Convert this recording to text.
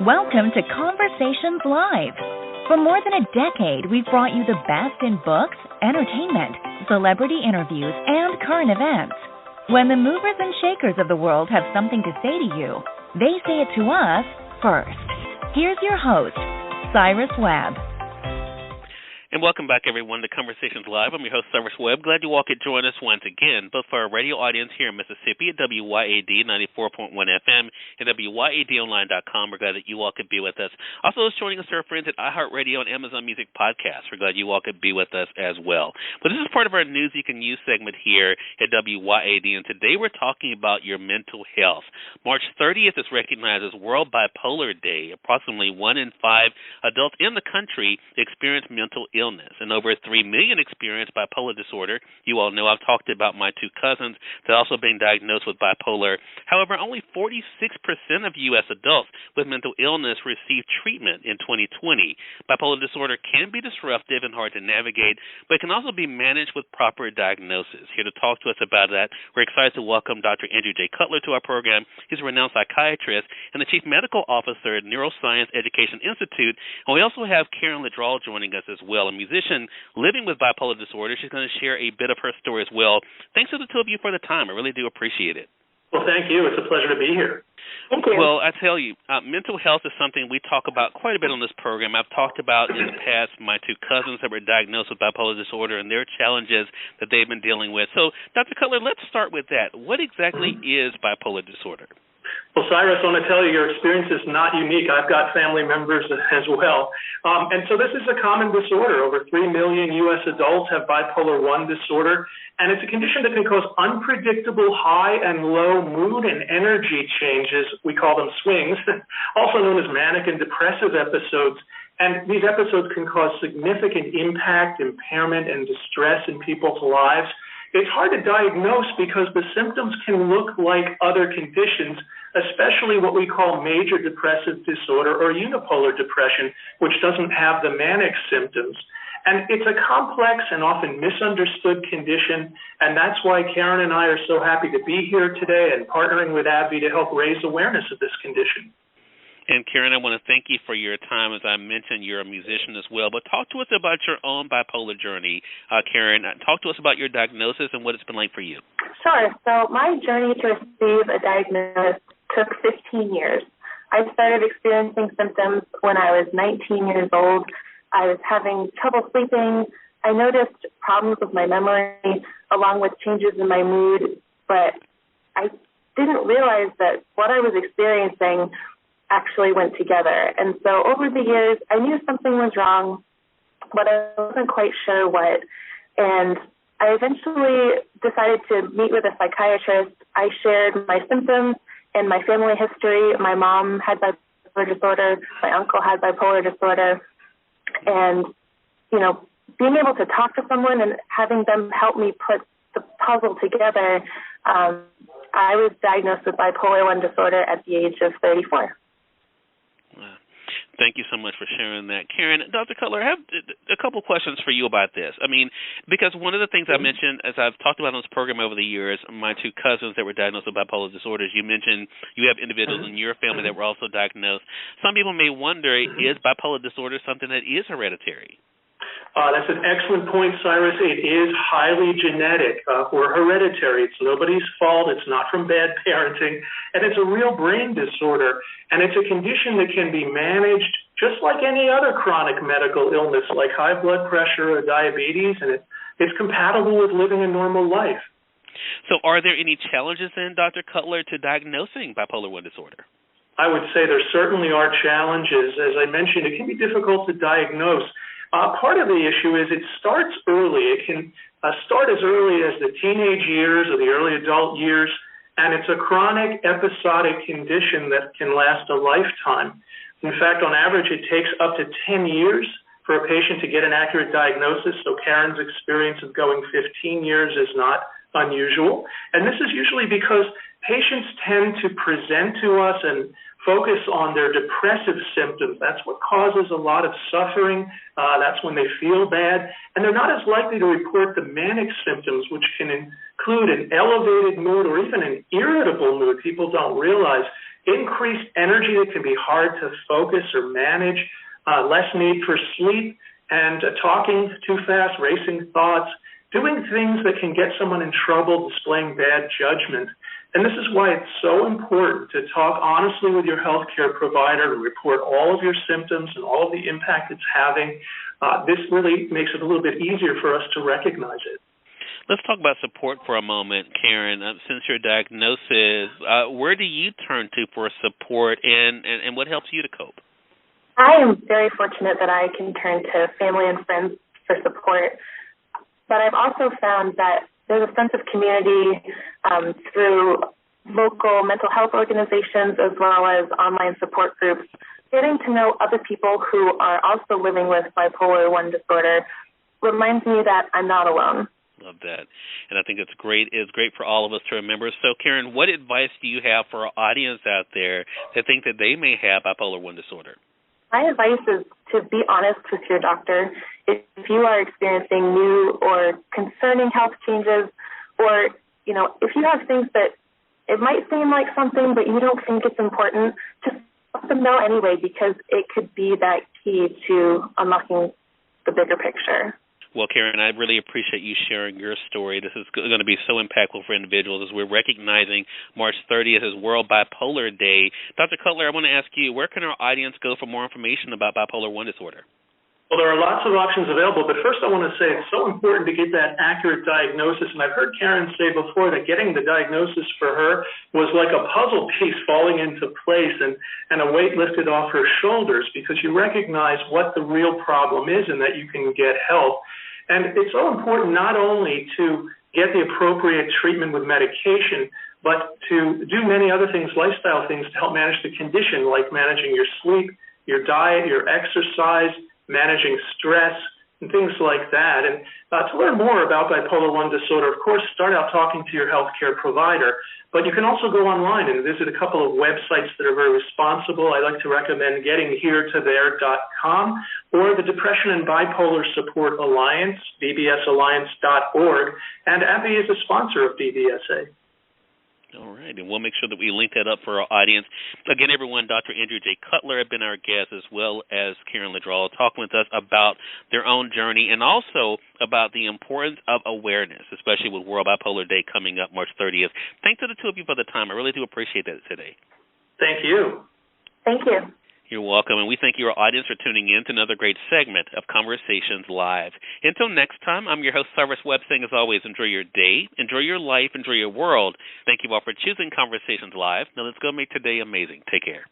Welcome to Conversations Live. For more than a decade, we've brought you the best in books, entertainment, celebrity interviews, and current events. When the movers and shakers of the world have something to say to you, they say it to us first. Here's your host, Cyrus Webb. And welcome back, everyone, to Conversations Live. I'm your host, Cyrus Webb. Glad you all could join us once again, both for our radio audience here in Mississippi at WYAD 94.1 FM and WYADonline.com. We're glad that you all could be with us. Also, joining us are our friends at iHeartRadio and Amazon Music Podcasts. We're glad you all could be with us as well. But this is part of our News You Can Use segment here at WYAD, and today we're talking about your mental health. March 30th is recognized as World Bipolar Day. Approximately 1 in 5 adults in the country experience mental illness, and over 3 million experience bipolar disorder. You all know I've talked about my two cousins that are also being diagnosed with bipolar. However, only 46% of U.S. adults with mental illness receive treatment in 2020. Bipolar disorder can be disruptive and hard to navigate, but it can also be managed with proper diagnosis. Here to talk to us about that, we're excited to welcome Dr. Andrew J. Cutler to our program. He's a renowned psychiatrist and the Chief Medical Officer at Neuroscience Education Institute. And we also have Karen Ledral joining us as well, a musician living with bipolar disorder. She's going to share a bit of her story as well. Thanks to the two of you for the time. I really do appreciate it. Well, thank you. It's a pleasure to be here. Thank you. Well, I tell you, mental health is something we talk about quite a bit on this program. I've talked about in the past my two cousins that were diagnosed with bipolar disorder and their challenges that they've been dealing with. So, Dr. Cutler, let's start with that. What exactly is bipolar disorder? Well, Cyrus, I want to tell you, your experience is not unique. I've got family members as well. And so this is a common disorder. Over 3 million U.S. adults have bipolar I disorder, and it's a condition that can cause unpredictable high and low mood and energy changes. We call them swings, also known as manic and depressive episodes. And these episodes can cause significant impact, impairment, and distress in people's lives. It's hard to diagnose because the symptoms can look like other conditions, especially what we call major depressive disorder or unipolar depression, which doesn't have the manic symptoms. And it's a complex and often misunderstood condition, and that's why Karen and I are so happy to be here today and partnering with AbbVie to help raise awareness of this condition. And, Karen, I want to thank you for your time. As I mentioned, you're a musician as well. But talk to us about your own bipolar journey, Karen. Talk to us about your diagnosis and what it's been like for you. Sure. So my journey to receive a diagnosis took 15 years. I started experiencing symptoms when I was 19 years old. I was having trouble sleeping. I noticed problems with my memory along with changes in my mood, but I didn't realize that what I was experiencing actually went together. And so over the years, I knew something was wrong, but I wasn't quite sure what. And I eventually decided to meet with a psychiatrist. I shared my symptoms and my family history. My mom had bipolar disorder. My uncle had bipolar disorder. And, you know, being able to talk to someone and having them help me put the puzzle together, I was diagnosed with bipolar I disorder at the age of 34. Thank you so much for sharing that. Karen, Dr. Cutler, I have a couple questions for you about this. I mean, because one of the things I mentioned, as I've talked about on this program over the years, my two cousins that were diagnosed with bipolar disorders, you mentioned you have individuals in your family that were also diagnosed. Some people may wonder, is bipolar disorder something that is hereditary? That's an excellent point, Cyrus. It is highly genetic or hereditary. It's nobody's fault. It's not from bad parenting. And it's a real brain disorder. And it's a condition that can be managed just like any other chronic medical illness, like high blood pressure or diabetes, and it's compatible with living a normal life. So are there any challenges then, Dr. Cutler, to diagnosing bipolar I disorder? I would say there certainly are challenges. As I mentioned, it can be difficult to diagnose. Part of the issue is it starts early. It can start as early as the teenage years or the early adult years, and it's a chronic episodic condition that can last a lifetime. In fact, on average, it takes up to 10 years for a patient to get an accurate diagnosis, so Karen's experience of going 15 years is not unusual. And this is usually because patients tend to present to us and focus on their depressive symptoms. That's what causes a lot of suffering. That's when they feel bad. And they're not as likely to report the manic symptoms, which can include an elevated mood or even an irritable mood. People don't realize increased energy that can be hard to focus or manage, less need for sleep, and talking too fast, racing thoughts, doing things that can get someone in trouble, displaying bad judgment. And this is why it's so important to talk honestly with your healthcare provider, to report all of your symptoms and all of the impact it's having. This really makes it a little bit easier for us to recognize it. Let's talk about support for a moment, Karen. Since your diagnosis, where do you turn to for support, and what helps you to cope? I am very fortunate that I can turn to family and friends for support, but I've also found that there's a sense of community through local mental health organizations as well as online support groups. Getting to know other people who are also living with bipolar I disorder reminds me that I'm not alone. Love that. And I think it's great. It's great for all of us to remember. So, Karen, what advice do you have for our audience out there that think that they may have bipolar I disorder? My advice is to be honest with your doctor. If you are experiencing new or concerning health changes, or, if you have things that it might seem like something, but you don't think it's important, just let them know anyway, because it could be that key to unlocking the bigger picture. Well, Karen, I really appreciate you sharing your story. This is going to be so impactful for individuals as we're recognizing March 30th as World Bipolar Day. Dr. Cutler, I want to ask you, where can our audience go for more information about bipolar I disorder? Well, there are lots of options available, but first I want to say it's so important to get that accurate diagnosis. And I've heard Karen say before that getting the diagnosis for her was like a puzzle piece falling into place and a weight lifted off her shoulders, because you recognize what the real problem is and that you can get help. And it's so important not only to get the appropriate treatment with medication, but to do many other things, lifestyle things, to help manage the condition, like managing your sleep, your diet, your exercise, managing stress, and things like that. And to learn more about bipolar I disorder, of course, start out talking to your healthcare provider. But you can also go online and visit a couple of websites that are very responsible. I like to recommend gettingheretoThere.com or the Depression and Bipolar Support Alliance, bbsalliance.org, and AbbVie is a sponsor of BBSA. All right, and we'll make sure that we link that up for our audience. Again, everyone, Dr. Andrew J. Cutler had been our guest, as well as Karen Ladrall, talking with us about their own journey and also about the importance of awareness, especially with World Bipolar Day coming up March 30th. Thanks to the two of you for the time. I really do appreciate that today. Thank you. Thank you. You're welcome, and we thank your audience for tuning in to another great segment of Conversations Live. Until next time, I'm your host, Cyrus Webb, saying as always, enjoy your day, enjoy your life, enjoy your world. Thank you all for choosing Conversations Live. Now let's go make today amazing. Take care.